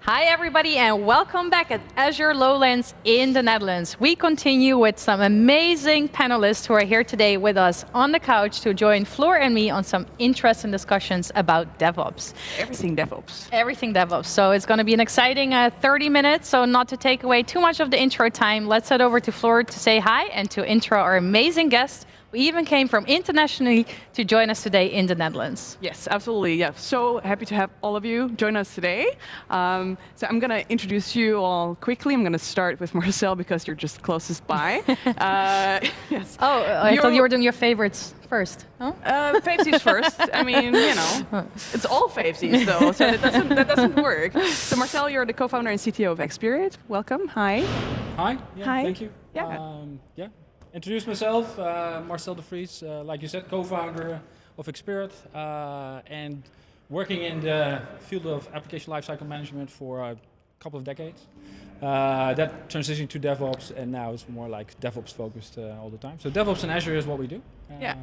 Hi everybody and welcome back at Azure Lowlands in the Netherlands. We continue with some amazing panelists who are here today with us on the couch to join Floor and me on some interesting discussions about DevOps. Everything DevOps. Everything DevOps. So it's going to be an exciting 30 minutes, so not to take away too much of the intro time, let's head over to Floor to say hi and to intro our amazing guest. We even came from internationally to join us today in the Netherlands. Yes, absolutely. Yeah, so happy to have all of you join us today. So I'm going to introduce you all quickly. I'm going to start with Marcel because you're just closest by. Yes. Oh, I thought you were doing your favorites first. Huh? Favesies first. I mean, you know, it's all favesies though, so that doesn't work. So Marcel, you're the co-founder and CTO of Xperiod. Welcome. Hi. Hi. Yeah, Hi. Thank you. Yeah. Introduce myself, Marcel de Vries, like you said, co-founder of Xperiod, and working in the field of application lifecycle management for a couple of decades. That transitioned to DevOps, and now it's more like DevOps focused all the time. So DevOps and Azure is what we do. Yeah.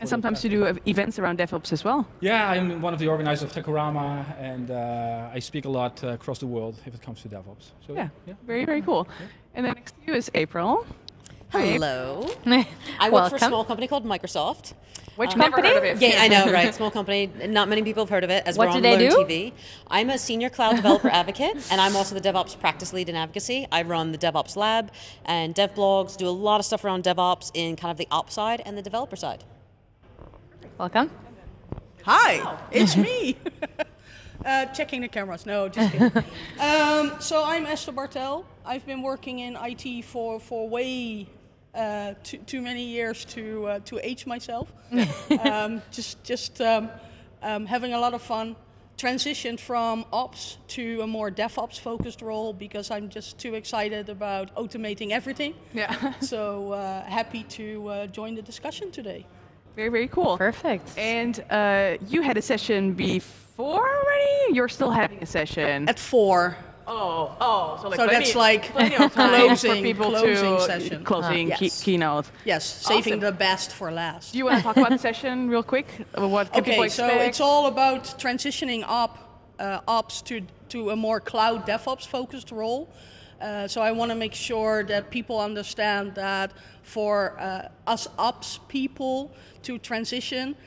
And sometimes you do events around DevOps as well. Yeah, I'm one of the organizers of Techorama, and I speak a lot across the world if it comes to DevOps. So, Yeah. Very, very cool. Yeah. And then next to you is April. Hello. I work for a small company called Microsoft. Which company? never heard of it. Yeah, I know, right? Small company. Not many people have heard of it, as What we're on do they Learn do? TV. I'm a senior cloud developer advocate, and I'm also the DevOps practice lead in advocacy. I run the DevOps lab and dev blogs, do a lot of stuff around DevOps in kind of the ops side and the developer side. Welcome. Hi, it's me. Checking the cameras. No, just kidding. So I'm Esther Bartel. I've been working in IT for way too many years to age myself. Having a lot of fun. Transitioned from ops to a more DevOps focused role because I'm just too excited about automating everything. Yeah. So happy to join the discussion today. Very, very cool. Perfect. And you had a session before already? You're still having a session? At 4. So that's like plenty of time closing- for people closing to session. closing Yes. keynote. Yes, saving Awesome. the best for last. Do you want to talk about the session real quick? What can people Okay, so expect? it's all about transitioning ops to a more cloud DevOps focused role. So I want to make sure that people understand that for us ops people to transition,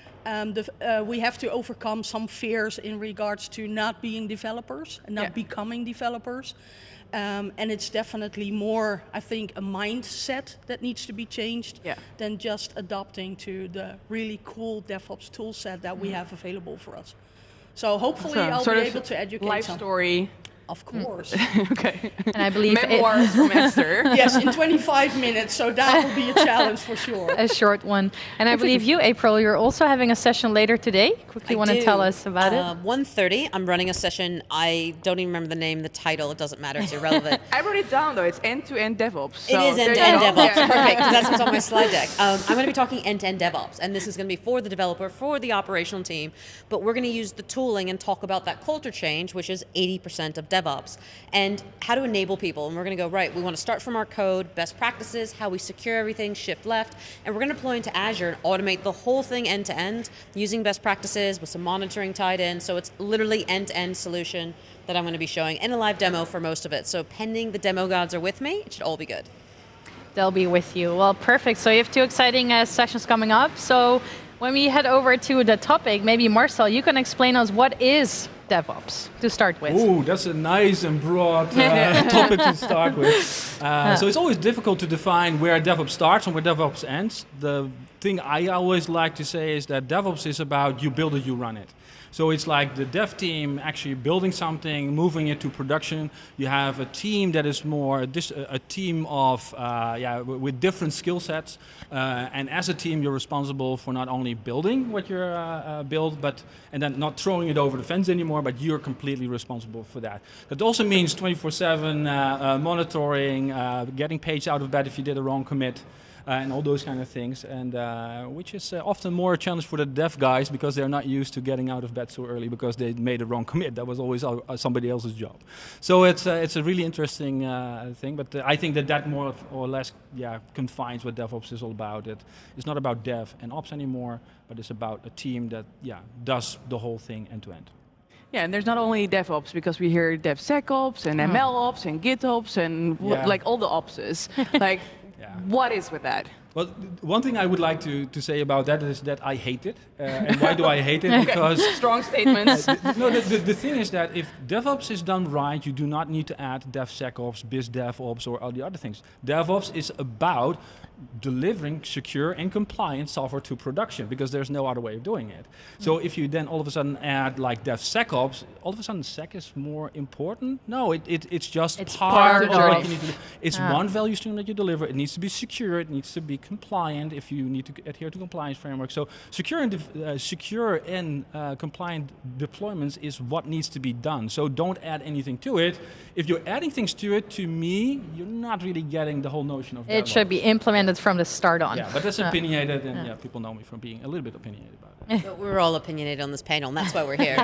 we have to overcome some fears in regards to not being developers and not becoming developers. And it's definitely more, I think, a mindset that needs to be changed than just adopting to the really cool DevOps tool set that we have available for us. So hopefully I'll be able to educate life some. story. Of course. Okay. And I believe Memoirs from Esther. Yes, in 25 minutes, so that will be a challenge for sure. a short one. And I believe you, April, you're also having a session later today. Quickly want to tell us about it? 1:30, I'm running a session. I don't even remember the name, the title. It doesn't matter. It's irrelevant. I wrote it down though. It's end-to-end DevOps. It is end-to-end DevOps. Yeah. Perfect. That's what's on my slide deck. I'm going to be talking end-to-end DevOps, and this is going to be for the developer, for the operational team. But we're going to use the tooling and talk about that culture change, which is 80% of DevOps, and how to enable people. And we're going to go, right, we want to start from our code, best practices, how we secure everything, shift left, and we're going to deploy into Azure and automate the whole thing end-to-end using best practices with some monitoring tied in. So it's literally end-to-end solution that I'm going to be showing in a live demo for most of it. So pending the demo gods are with me, it should all be good. They'll be with you. Well, perfect. So you have 2 exciting sessions coming up. So when we head over to the topic, maybe Marcel, you can explain us what is DevOps to start with. Ooh, that's a nice and broad topic to start with. So it's always difficult to define where DevOps starts and where DevOps ends. The thing I always like to say is that DevOps is about you build it, you run it. So it's like the dev team actually building something, moving it to production. You have a team that is more a team of with different skill sets, and as a team, you're responsible for not only building what you're build, and then not throwing it over the fence anymore, but you're completely responsible for that. That also means 24/7 monitoring, getting paged out of bed if you did a wrong commit. And all those kind of things, and which is often more a challenge for the dev guys because they're not used to getting out of bed so early because they made a wrong commit. That was always somebody else's job. So it's a really interesting thing, but I think that more or less confines what DevOps is all about. It's not about dev and ops anymore, but it's about a team that does the whole thing end to end. Yeah, and there's not only DevOps, because we hear DevSecOps and MLOps and GitOps and like all the opses. Like, what is with that? Well, one thing I would like to say about that is that I hate it. And why do I hate it? Because strong statements. no, the thing is that if DevOps is done right, you do not need to add DevSecOps, BizDevOps, or all the other things. DevOps is about delivering secure and compliant software to production, because there's no other way of doing it. So if you then all of a sudden add like DevSecOps, all of a sudden Sec is more important? No, it's just part of what you need to do. It's one value stream that you deliver. It needs to be secure. It needs to be compliant if you need to adhere to compliance framework. So secure and compliant deployments is what needs to be done. So don't add anything to it. If you're adding things to it, to me, you're not really getting the whole notion of DevOps. It should be implemented from the start on. Yeah, but that's opinionated, and people know me from being a little bit opinionated about it. But we're all opinionated on this panel, and that's why we're here.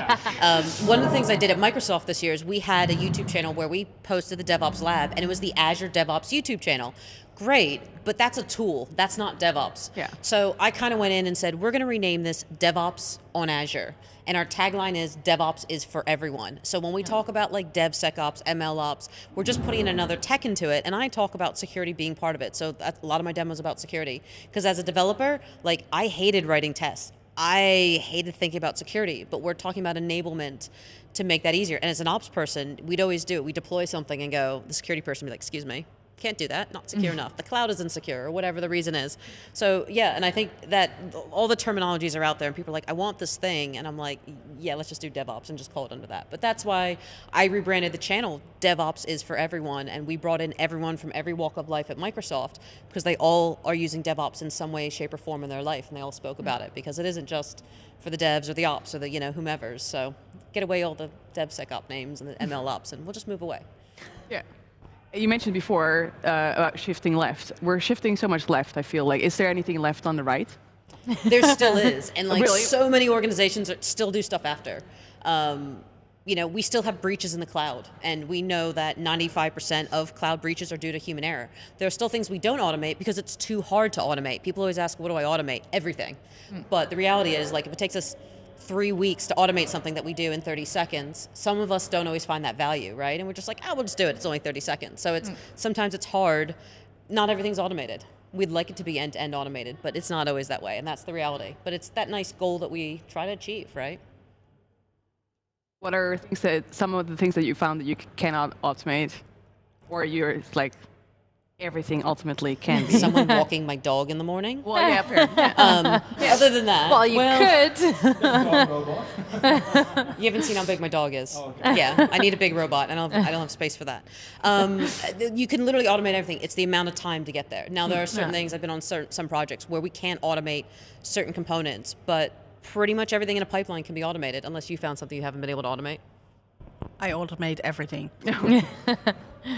One of the things I did at Microsoft this year is we had a YouTube channel where we posted the DevOps Lab, and it was the Azure DevOps YouTube channel. Great, but that's a tool. That's not DevOps. Yeah. So I kind of went in and said, we're going to rename this DevOps on Azure. And our tagline is DevOps is for everyone. So when we talk about like DevSecOps, MLOps, we're just putting another tech into it. And I talk about security being part of it. So that's a lot of my demos about security. Because as a developer, like I hated writing tests. I hated thinking about security, but we're talking about enablement to make that easier. And as an ops person, we'd always do it. We deploy something and go, the security person would be like, excuse me, can't do that, not secure enough. The cloud is insecure, or whatever the reason is. So yeah, and I think that all the terminologies are out there, and people are like, I want this thing, and I'm like, yeah, let's just do DevOps and just call it under that. But that's why I rebranded the channel, DevOps is for everyone, and we brought in everyone from every walk of life at Microsoft, because they all are using DevOps in some way, shape, or form in their life, and they all spoke about it, because it isn't just for the devs or the ops or the whomevers. So get away all the DevSecOps names and the ML ops, and we'll just move away. Yeah. You mentioned before about shifting left. We're shifting so much left, I feel like. Is there anything left on the right? There still is. And like Really? so many organizations still do stuff after. We still have breaches in the cloud. And we know that 95% of cloud breaches are due to human error. There are still things we don't automate because it's too hard to automate. People always ask, what do I automate? Everything. But the reality is, like, if it takes us 3 weeks to automate something that we do in 30 seconds, some of us don't always find that value, right? And we're just like, we'll just do it. It's only 30 seconds. So sometimes it's hard. Not everything's automated. We'd like it to be end-to-end automated, but it's not always that way, and that's the reality. But it's that nice goal that we try to achieve, right? What are some of the things that you found that you cannot automate, or you're like, everything ultimately can be? Someone walking my dog in the morning. Well, yeah, fair. Other than that, Well, you could. you haven't seen how big my dog is. Oh, okay. Yeah, I need a big robot, and I don't have space for that. You can literally automate everything. It's the amount of time to get there. Now, there are certain things, I've been on some projects where we can't automate certain components, but pretty much everything in a pipeline can be automated, unless you found something you haven't been able to automate. I automate everything.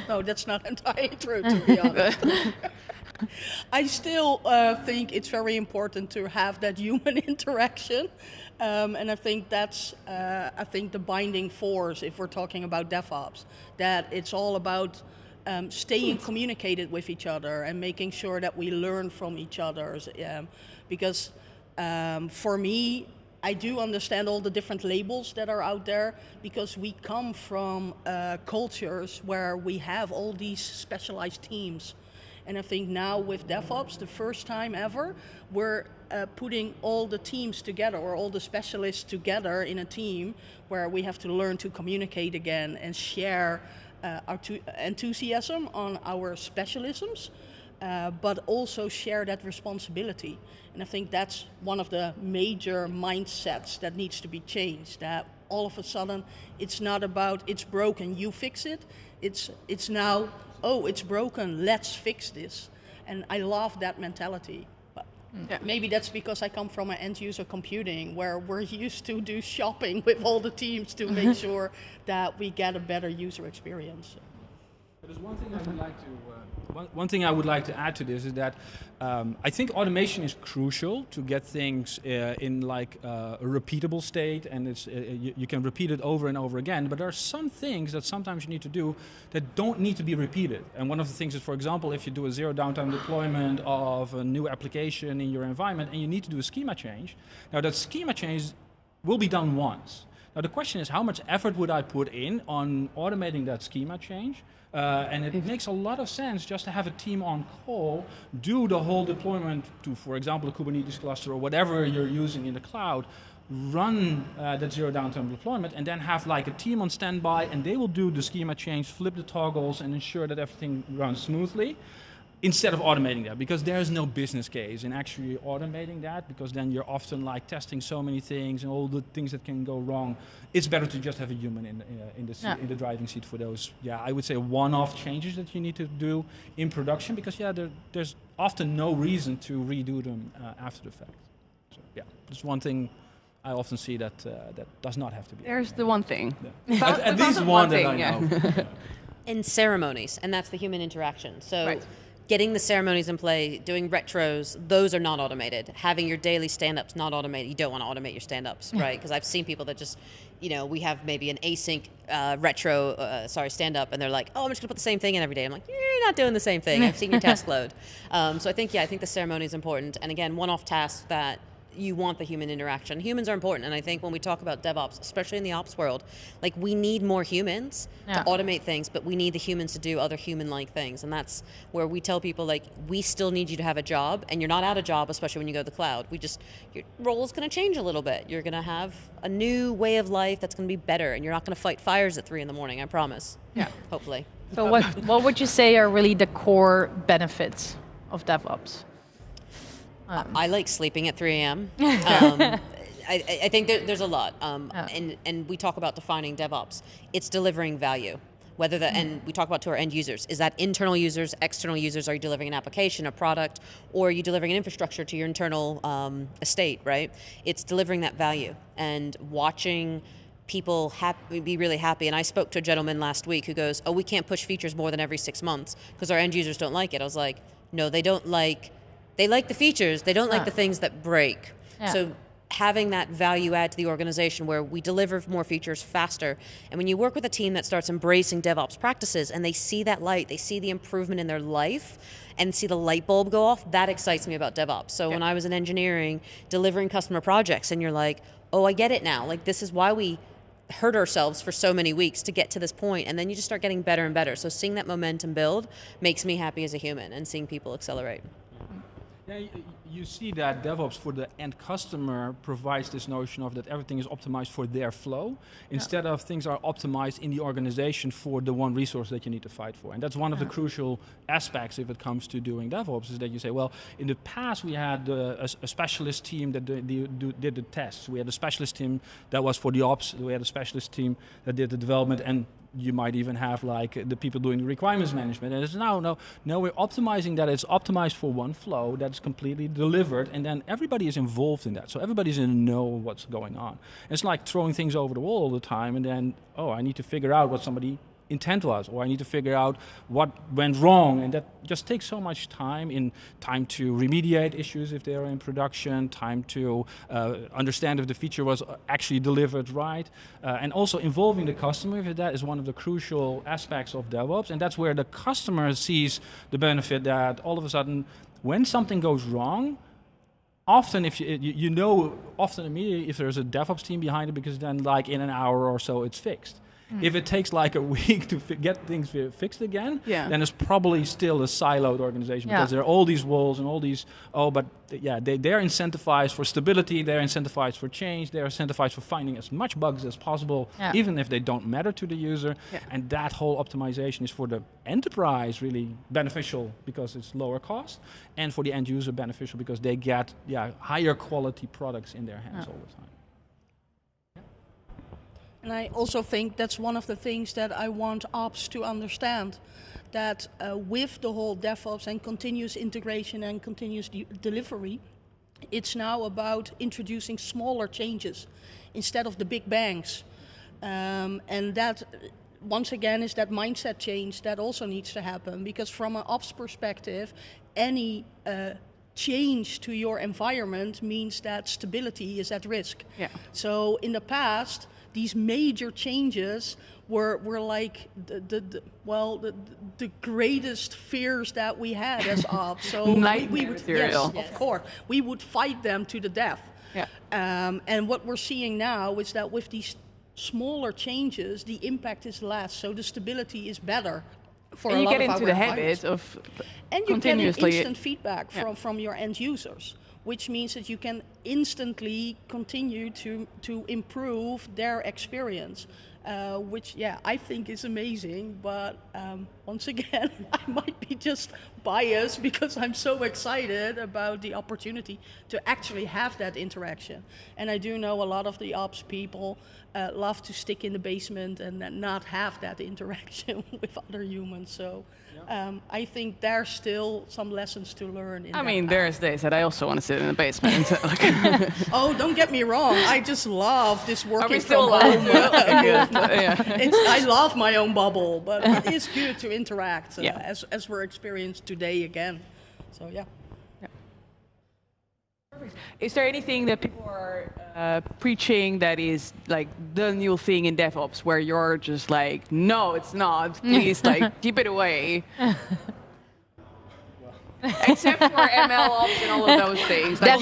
No, that's not entirely true, to be honest. I still think it's very important to have that human interaction. And I think that's the binding force if we're talking about DevOps, that it's all about staying communicated with each other and making sure that we learn from each other. Because for me, I do understand all the different labels that are out there, because we come from cultures where we have all these specialized teams. And I think now with DevOps, the first time ever, we're putting all the teams together, or all the specialists together in a team where we have to learn to communicate again and share our enthusiasm on our specialisms, but also share that responsibility. And I think that's one of the major mindsets that needs to be changed, that all of a sudden it's not about it's broken, you fix it. It's now, it's broken, let's fix this. And I love that mentality. But maybe that's because I come from an end user computing where we're used to do shopping with all the teams to make sure that we get a better user experience. There's one thing I would like to one thing I would like to add to this is that I think automation is crucial to get things in like a repeatable state, and it's you can repeat it over and over again. But there are some things that sometimes you need to do that don't need to be repeated. And one of the things is, for example, if you do a zero downtime deployment of a new application in your environment, and you need to do a schema change. Now that schema change will be done once. Now the question is, how much effort would I put in on automating that schema change? And it makes a lot of sense just to have a team on call, do the whole deployment to, for example, a Kubernetes cluster or whatever you're using in the cloud, run that zero downtime deployment, and then have like a team on standby, and they will do the schema change, flip the toggles, and ensure that everything runs smoothly, instead of automating that, because there's no business case in actually automating that, because then you're often like testing so many things and all the things that can go wrong. It's better to just have a human in the driving seat for those, I would say one-off changes that you need to do in production, because there's often no reason to redo them after the fact. So that's one thing I often see that does not have to be. There's the one thing. Yeah. At least one that I know. In ceremonies, and that's the human interaction. So. Right. Getting the ceremonies in play, doing retros, those are not automated. Having your daily stand-ups not automated. You don't want to automate your stand-ups, right? Because I've seen people that just, we have maybe an async stand-up, and they're like, oh, I'm just going to put the same thing in every day. I'm like, you're not doing the same thing. I've seen your task load. So I think the ceremony is important. And again, one-off tasks that you want the human interaction. Humans are important, and I think when we talk about DevOps, especially in the ops world, like we need more humans to automate things, but we need the humans to do other human-like things, and that's where we tell people, like, we still need you to have a job, and you're not out of job, especially when you go to the cloud. Your role is going to change a little bit. You're going to have a new way of life that's going to be better, and you're not going to fight fires at 3 a.m, I promise. Yeah. Hopefully. So what would you say are really the core benefits of DevOps? I like sleeping at 3 a.m. I think there's a lot. And we talk about defining DevOps. It's delivering value. And we talk about to our end users. Is that internal users, external users? Are you delivering an application, a product, or are you delivering an infrastructure to your internal estate, right? It's delivering that value and watching people be really happy. And I spoke to a gentleman last week who goes, oh, we can't push features more than every 6 months because our end users don't like it. I was like, no, they like the features, they don't like the things that break. So having that value add to the organization where we deliver more features faster. And when you work with a team that starts embracing DevOps practices and they see that light, they see the improvement in their life and see the light bulb go off, that excites me about DevOps. So when I was in engineering, delivering customer projects, and you're like, oh, I get it now. Like, this is why we hurt ourselves for so many weeks to get to this point, and then you just start getting better and better. So seeing that momentum build makes me happy as a human, and seeing people accelerate. Yeah, you see that DevOps for the end customer provides this notion of that everything is optimized for their flow, instead of things are optimized in the organization for the one resource that you need to fight for. And that's one of the crucial aspects if it comes to doing DevOps, is that you say, well, in the past we had a specialist team that did the tests. We had a specialist team that was for the ops. We had a specialist team that did the development, and you might even have like the people doing the requirements management. And it's no, we're optimizing that. It's optimized for one flow that's completely delivered, and then everybody is involved in that. So everybody's in the know of what's going on. It's like throwing things over the wall all the time, and then, I need to figure out what somebody intent was, or I need to figure out what went wrong, and that just takes so much time to remediate issues if they are in production, time to understand if the feature was actually delivered right, and also involving the customer. That is one of the crucial aspects of DevOps, and that's where the customer sees the benefit that all of a sudden, when something goes wrong, often if often immediately if there's a DevOps team behind it, because then like in an hour or so it's fixed. If it takes like a week to get things fixed again, then it's probably still a siloed organization, because there are all these walls and all these, they're incentivized for stability, they're incentivized for change, they're incentivized for finding as much bugs as possible, even if they don't matter to the user. And that whole optimization is for the enterprise really beneficial because it's lower cost, and for the end user beneficial because they get higher quality products in their hands all the time. And I also think that's one of the things that I want ops to understand, that with the whole DevOps and continuous integration and continuous delivery, it's now about introducing smaller changes instead of the big bangs. And that, once again, is that mindset change that also needs to happen, because from an ops perspective, any change to your environment means that stability is at risk. So in the past, these major changes were like the greatest fears that we had as ops. So we would, of course, we would fight them to the death. And what we're seeing now is that with these smaller changes, the impact is less, so the stability is better. For And a you lot get of into our the environments. habit of And you get continuously instant feedback from your end users, which means that you can instantly continue to improve their experience, which, I think is amazing. But once again, I might be just biased because I'm so excited about the opportunity to actually have that interaction. And I do know a lot of the ops people love to stick in the basement and not have that interaction with other humans. So I think there's still some lessons to learn. I mean, there's days that I also want to sit in the basement. Oh, don't get me wrong. I just love this working Are we still from home. live? I love my own bubble, but it is good to interact as we're experienced today again. So Is there anything that people are preaching that is like the new thing in DevOps where you're just like, no, it's not. Please, like, keep it away. Except for ML ops and all of those things. Like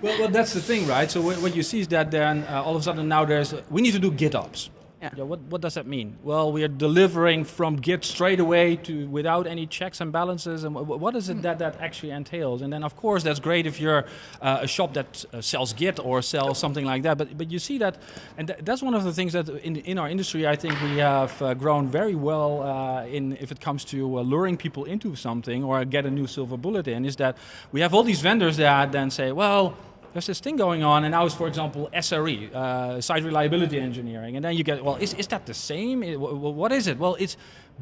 Well, that's the thing, right? So what you see is that then all of a sudden now we need to do GitOps. Yeah, what does that mean? Well, we are delivering from Git straight away to without any checks and balances. And what is it that actually entails? And then, of course, that's great if you're a shop that sells Git or sells something like that. But you see that, and that's one of the things that in our industry, I think we have grown very well if it comes to luring people into something or get a new silver bullet in, is that we have all these vendors that then say, well, there's this thing going on, and now it's, for example, SRE, Site Reliability Engineering. And then you get, well, is that the same? What is it? Well, it's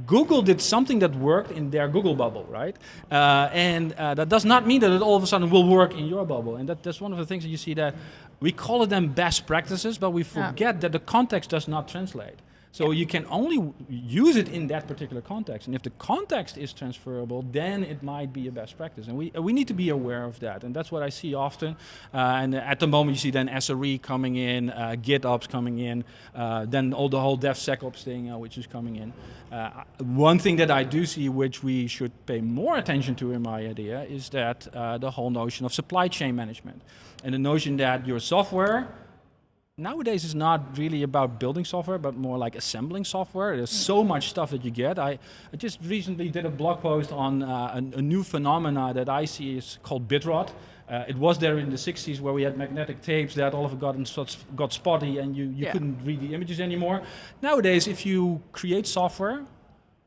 Google did something that worked in their Google bubble, right? And that does not mean that it all of a sudden will work in your bubble. And that's one of the things that you see that we call them best practices, but we forget that the context does not translate. So you can only use it in that particular context. And if the context is transferable, then it might be a best practice. And we need to be aware of that. And that's what I see often. And at the moment, you see then SRE coming in, GitOps coming in, then the whole DevSecOps thing, which is coming in. One thing that I do see, which we should pay more attention to in my idea, is that the whole notion of supply chain management. And the notion that your software nowadays is not really about building software, but more like assembling software. There's so much stuff that you get. I just recently did a blog post on a new phenomena that I see is called bit rot. It was there in the 60s where we had magnetic tapes that all of a sudden got spotty and you couldn't read the images anymore. Nowadays, if you create software and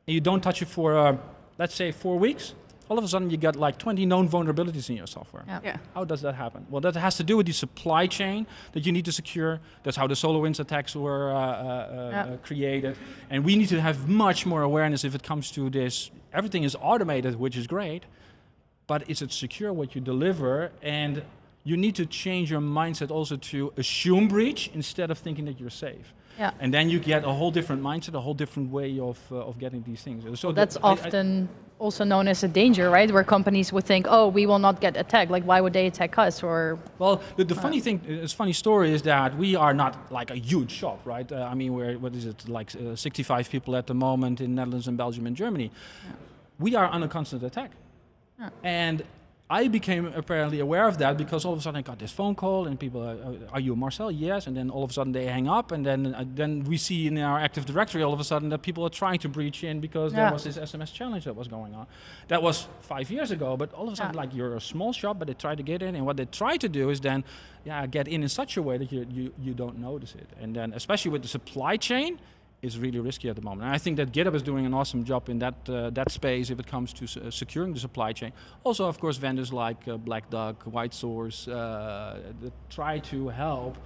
you don't touch it for, let's say, 4 weeks, all of a sudden you got like 20 known vulnerabilities in your software. How does that happen? Well, that has to do with the supply chain that you need to secure. That's how the SolarWinds attacks were created. And we need to have much more awareness if it comes to this. Everything is automated, which is great, but is it secure what you deliver? And you need to change your mindset also to assume breach instead of thinking that you're safe. And then you get a whole different mindset, a whole different way of getting these things. So that's often also known as a danger, right? Where companies would think, oh, we will not get attacked. Like, why would they attack us? Or well, the funny thing, this funny story is that we are not like a huge shop, right? I mean, we're, what is it, like 65 people at the moment in Netherlands and Belgium and Germany. We are under constant attack. And I became apparently aware of that because all of a sudden I got this phone call and people, are you Marcel? Yes. And then all of a sudden they hang up, and then we see in our Active Directory all of a sudden that people are trying to breach in because there was this SMS challenge that was going on. That was 5 years ago, but all of a sudden like you're a small shop, but they try to get in, and what they try to do is then get in such a way that you don't notice it. And then especially with the supply chain, is really risky at the moment. And I think that GitHub is doing an awesome job in that space if it comes to securing the supply chain. Also, of course, vendors like Black Duck, White Source that try to help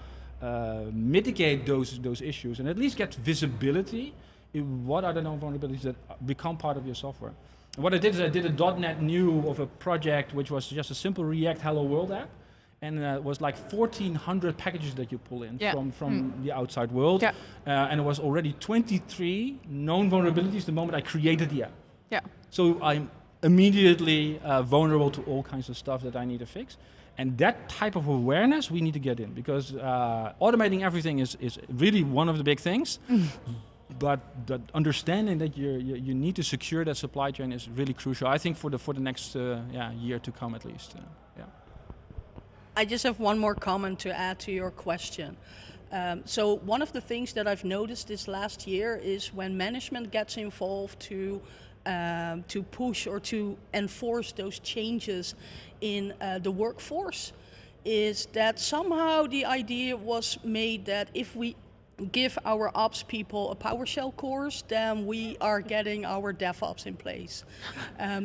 mitigate those issues and at least get visibility in what are the known vulnerabilities that become part of your software. And what I did is I did a .NET new of a project which was just a simple React Hello World app. And it was like 1,400 packages that you pull in from the outside world. And it was already 23 known vulnerabilities the moment I created the app. So I'm immediately vulnerable to all kinds of stuff that I need to fix. And that type of awareness we need to get in, because automating everything is really one of the big things. But the understanding that you need to secure that supply chain is really crucial, I think, for the next year to come at least. I just have one more comment to add to your question. So one of the things that I've noticed this last year is when management gets involved to push or to enforce those changes in the workforce, is that somehow the idea was made that if we give our ops people a PowerShell course, then we are getting our DevOps in place.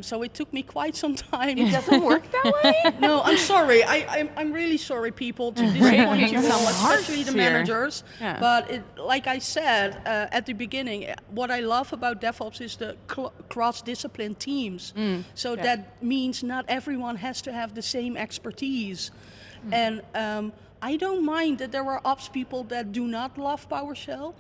So it took me quite some time. It doesn't work that way? No, I'm sorry. I'm really sorry, people, to disappoint you all, especially the managers. Yeah. But like I said at the beginning, what I love about DevOps is the cross-discipline teams. So that means not everyone has to have the same expertise. And I don't mind that there are ops people that do not love PowerShell.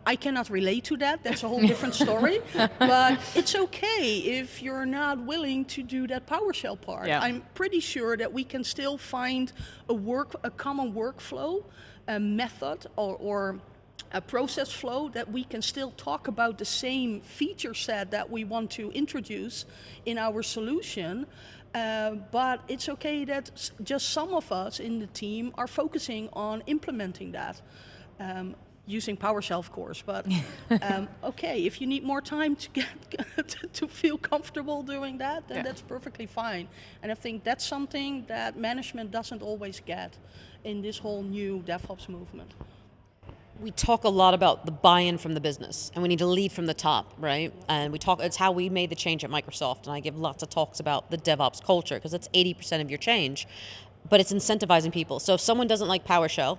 I cannot relate to that. That's a whole different story. But it's okay if you're not willing to do that PowerShell part. Yeah. I'm pretty sure that we can still find a common workflow, a method, or a process flow that we can still talk about the same feature set that we want to introduce in our solution. But it's okay that just some of us in the team are focusing on implementing that, using PowerShell, of course. But okay, if you need more time to get to feel comfortable doing that, then that's perfectly fine. And I think that's something that management doesn't always get in this whole new DevOps movement. We talk a lot about the buy-in from the business, and we need to lead from the top, right? And it's how we made the change at Microsoft, and I give lots of talks about the DevOps culture, because it's 80% of your change, but it's incentivizing people. So if someone doesn't like PowerShell,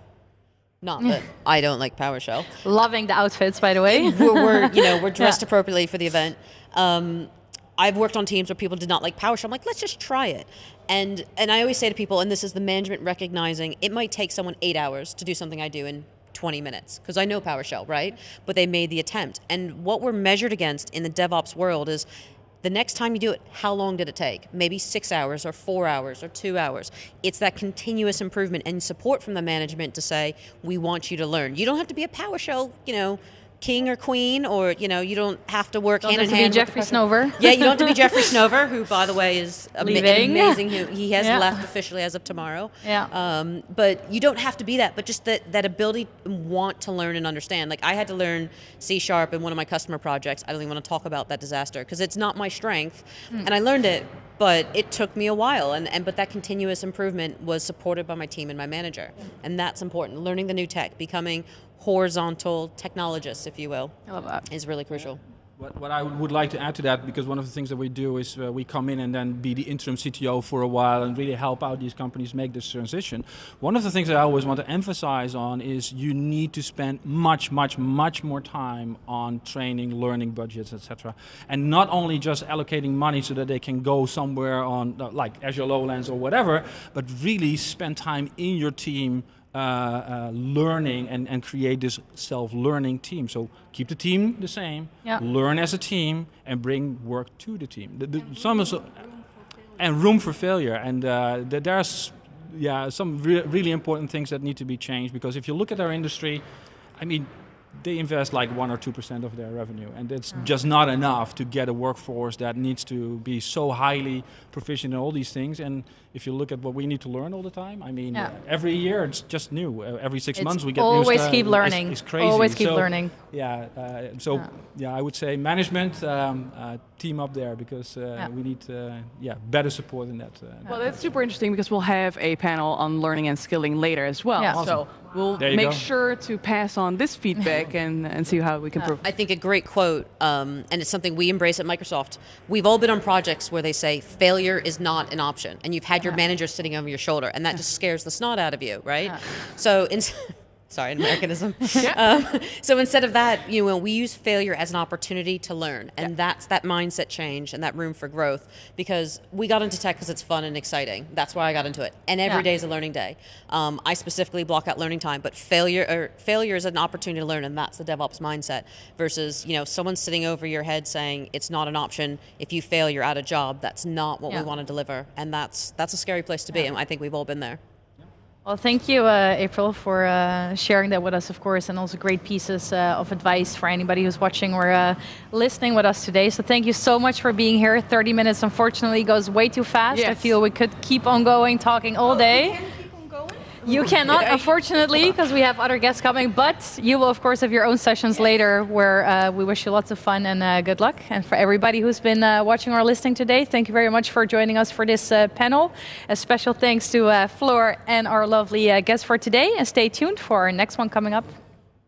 not that I don't like PowerShell. Loving the outfits, by the way. we're dressed appropriately for the event. I've worked on teams where people did not like PowerShell. I'm like, let's just try it. And I always say to people, and this is the management recognizing, it might take someone 8 hours to do something I do in 20 minutes, because I know PowerShell, right? But they made the attempt. And what we're measured against in the DevOps world is the next time you do it, how long did it take? Maybe 6 hours or 4 hours or 2 hours. It's that continuous improvement and support from the management to say, we want you to learn. You don't have to be a PowerShell, king or queen, or you don't have to work hand in hand. Don't have to be Jeffrey Snover. Yeah, you don't have to be Jeffrey Snover, who, by the way, is amazing. He has left officially as of tomorrow. Yeah. But you don't have to be that. But just that ability to want to learn and understand. Like, I had to learn C# in one of my customer projects. I don't even want to talk about that disaster because it's not my strength, and I learned it. But it took me a while, but that continuous improvement was supported by my team and my manager, and that's important. Learning the new tech, becoming horizontal technologists, if you will, I love that. is really crucial. What I would like to add to that, because one of the things that we do is we come in and then be the interim CTO for a while and really help out these companies make this transition. One of the things that I always want to emphasize on is you need to spend much more time on training, learning budgets, etc. And not only just allocating money so that they can go somewhere on like Azure Lowlands or whatever, but really spend time in your team learning and create this self-learning team. So keep the team the same, learn as a team, and bring work to the team. And room for failure. And there's some really important things that need to be changed, because if you look at our industry, I mean, they invest like 1 or 2% of their revenue, and it's just not enough to get a workforce that needs to be so highly proficient in all these things. And if you look at what we need to learn all the time, I mean, every year it's just new. Every 6 months we get new stuff. Always keep learning. It's crazy. Always keep learning. I would say management, team up there, because we need better support in that. Well, that's super interesting, because we'll have a panel on learning and skilling later as well. Yeah. So we'll make sure to pass on this feedback and see how we can improve. I think a great quote, and it's something we embrace at Microsoft. We've all been on projects where they say failure is not an option, and you've had your manager sitting over your shoulder, and that just scares the snot out of you, right? So, sorry, an Americanism. So instead of that, we use failure as an opportunity to learn, and that's that mindset change and that room for growth. Because we got into tech because it's fun and exciting. That's why I got into it, and every day is a learning day. I specifically block out learning time, but failure is an opportunity to learn, and that's the DevOps mindset. Versus someone sitting over your head saying it's not an option. If you fail, you're out of job. That's not what we want to deliver, and that's a scary place to be. And I think we've all been there. Well, thank you, April, for sharing that with us, of course, and also great pieces of advice for anybody who's watching or listening with us today. So thank you so much for being here. 30 minutes, unfortunately, goes way too fast. Yes. I feel we could keep on going, talking all day. Can keep on going? You cannot, unfortunately, because we have other guests coming, but you will, of course, have your own sessions later where we wish you lots of fun and good luck. And for everybody who's been watching or listening today, thank you very much for joining us for this panel. A special thanks to Floor and our lovely guests for today, and stay tuned for our next one coming up.